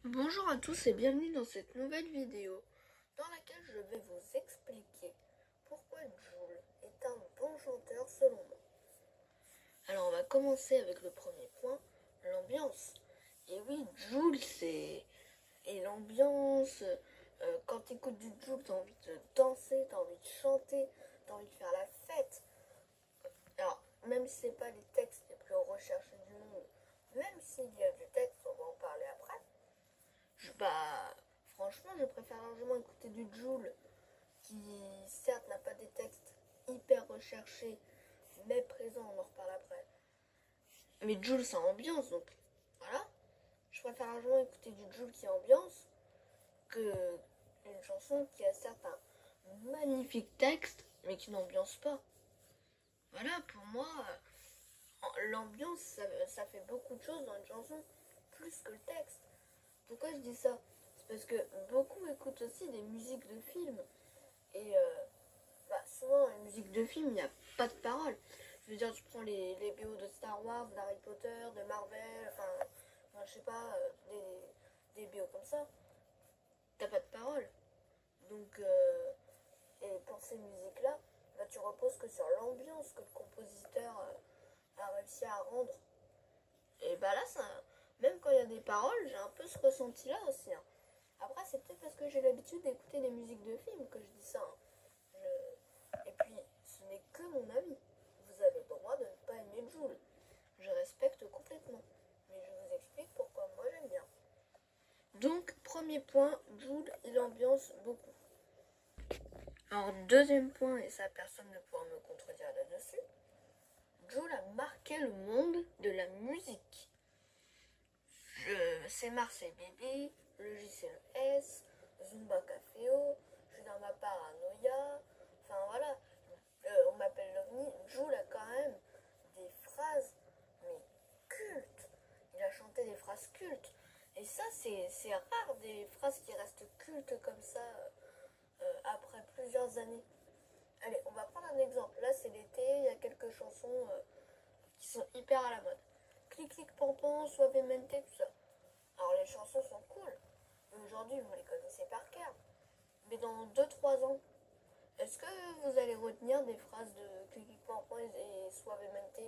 Bonjour à tous et bienvenue dans cette nouvelle vidéo dans laquelle je vais vous expliquer pourquoi Jul est un bon chanteur selon moi. Alors on va commencer avec le premier point, l'ambiance. Et oui, Jul c'est... Et l'ambiance, quand tu écoutes du Jul, t'as envie de danser, t'as envie de chanter, t'as envie de faire la fête. Alors, même si c'est pas les textes les plus recherchés du monde, même s'il y a du texte, on va en parler après. Franchement, je préfère largement écouter du Jul qui, certes, n'a pas des textes hyper recherchés, mais présents, on en reparle après. Mais Jul, c'est ambiance, donc voilà. Je préfère largement écouter du Jul qui est ambiance que une chanson qui a certes un magnifique texte, mais qui n'ambiance pas. Voilà, pour moi, l'ambiance, ça fait beaucoup de choses dans une chanson, plus que le texte. Pourquoi je dis ça? C'est parce que beaucoup écoutent aussi des musiques de films. Et souvent, les musiques de films, il n'y a pas de paroles. Je veux dire, tu prends les BO de Star Wars, d'Harry Potter, de Marvel, enfin je sais pas, des BO comme ça. T'as pas de paroles. Donc, et pour ces musiques-là, tu reposes que sur l'ambiance que le compositeur a réussi à rendre. Et là, ça, même quand il y a des paroles, j'ai un peu ce ressenti-là aussi. Hein. Après, c'est peut-être parce que j'ai l'habitude d'écouter des musiques de films que je dis ça. Hein. Et puis, ce n'est que mon avis. Vous avez le droit de ne pas aimer Jul. Je respecte complètement. Mais je vous explique pourquoi moi j'aime bien. Donc, premier point, Jul, il ambiance beaucoup. Alors, deuxième point, et ça personne ne pourra me contredire là-dessus, Jul a marqué le monde de la musique. C'est Marseille Bébé, le JCES, Zumba Caféo, je suis dans ma paranoïa, enfin voilà, on m'appelle l'OVNI. Jul a quand même des phrases, mais cultes. Il a chanté des phrases cultes. Et ça, c'est rare des phrases qui restent cultes comme ça après plusieurs années. Allez, on va prendre un exemple. Là, c'est l'été, il y a quelques chansons qui sont hyper à la mode. Clic clic pampan, suavemente, tout ça. Alors les chansons sont cool. Aujourd'hui, vous les connaissez par cœur. Mais dans 2-3 ans, est-ce que vous allez retenir des phrases de clic clic pampan et suavemente?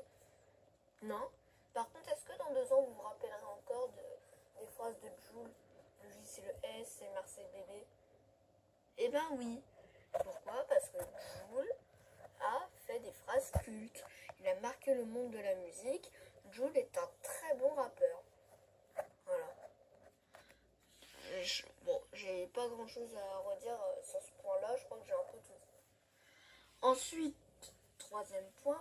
Non. Par contre, est-ce que dans 2 ans, vous vous rappellerez encore des phrases de Jul? Le J c'est le S, c'est Marseille Bébé. Eh ben oui. Pourquoi? Parce que Jul a fait des phrases cultes. Il a marqué le monde de la musique. Jul est un très bon rappeur. Voilà. Bon, j'ai pas grand chose à redire sur ce point-là. Je crois que j'ai un peu tout dit. Ensuite, troisième point,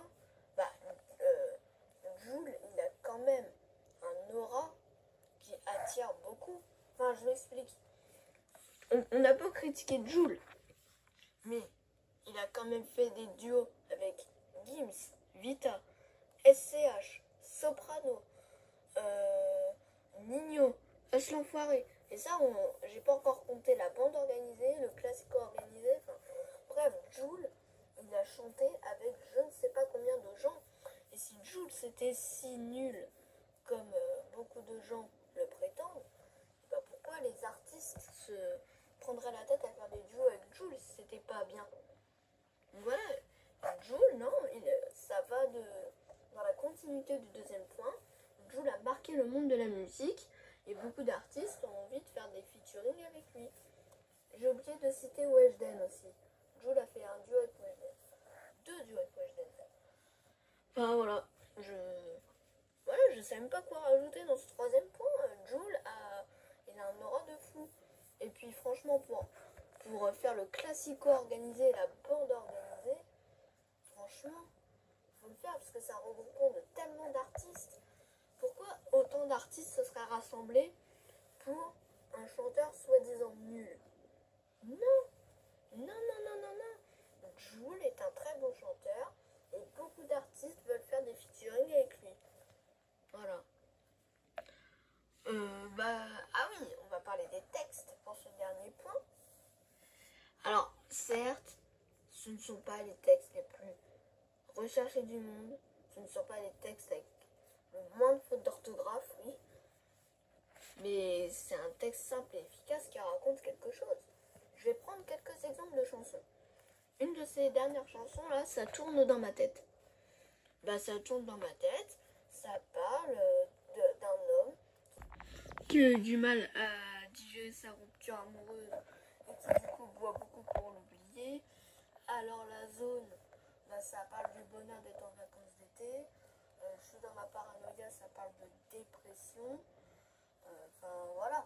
Jul, il a quand même un aura qui attire beaucoup. Enfin, je m'explique. On a beau critiquer Jul, mais il a quand même fait des duos avec Gims, Vita, SCH, Soprano, Nino, Us l'Enfoiré. Et ça, j'ai pas encore compté la bande organisée, le classico organisé. Bref, Jul, il a chanté avec je ne sais pas combien de gens. Et si Jul c'était si nul comme beaucoup de gens le prétendent, pourquoi les artistes se prendraient la tête à faire des duos avec Jul si c'était pas bien? Voilà, Jul, non, ça va dans la continuité du deuxième point. Jul a marqué le monde de la musique et beaucoup d'artistes ont envie de faire des featuring avec lui. J'ai oublié de citer Weshden aussi. Jul a fait un duo avec Weshden. 2 duos avec Weshden. Enfin voilà, je sais même pas quoi rajouter dans ce troisième point. Jul il a un aura de fou. Et puis franchement, pour faire le classico organisé, la bande organisée, franchement, faut le faire parce que ça regroupe de tellement d'artistes. Pourquoi autant d'artistes se seraient rassemblés pour un chanteur soi-disant nul? Non, non, non, non, non, non. Jul est un très bon chanteur et beaucoup d'artistes veulent faire des featuring avec lui. Voilà. Ah oui, on va parler des textes pour ce dernier point. Alors, certes, ce ne sont pas les textes les plus recherchés du monde. Ce ne sont pas les textes avec le moins de fautes d'orthographe, oui. Mais et c'est un texte simple et efficace qui raconte quelque chose. Je vais prendre quelques exemples de chansons. Une de ces dernières chansons là, ça tourne dans ma tête. Ça tourne dans ma tête, ça parle d'un homme qui a eu du mal à digérer sa rupture amoureuse et qui du coup boit beaucoup pour l'oublier. Alors la zone, ça parle du bonheur d'être en vacances d'été. Je suis dans ma paranoïa, ça parle de dépression. Voilà.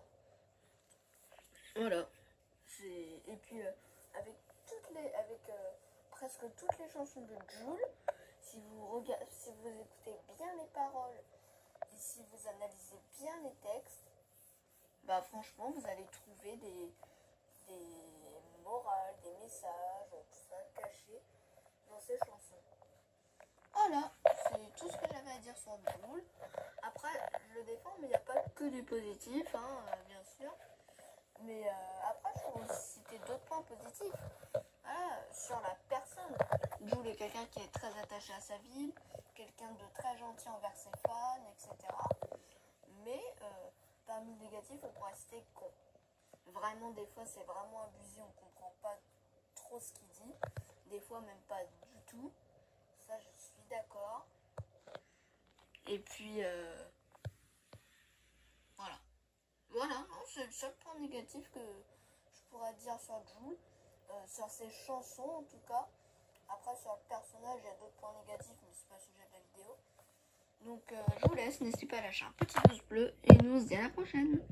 Et puis avec presque toutes les chansons de Jul, si vous écoutez bien les paroles et si vous analysez bien les textes, franchement vous allez trouver des morales, des messages, tout ça caché dans ces chansons. Voilà, c'est tout ce que j'avais à dire sur Jul. Après, je le défends, mais il n'y a pas que du positif, bien sûr. Mais après, je pourrais aussi citer d'autres points positifs. Sur la personne. Jul est quelqu'un qui est très attaché à sa ville, quelqu'un de très gentil envers ses fans, etc. Mais parmi les négatifs, on pourrait citer con. Vraiment, des fois, c'est vraiment abusé, on comprend pas trop ce qu'il dit. Des fois, même pas du tout. Ça, je suis d'accord. Et puis, voilà, c'est le seul point négatif que je pourrais dire sur Jul, sur ses chansons en tout cas. Après, sur le personnage, il y a d'autres points négatifs, mais c'est pas le sujet de la vidéo. Donc, je vous laisse, n'hésitez pas à lâcher un petit pouce bleu et nous on se dit à la prochaine.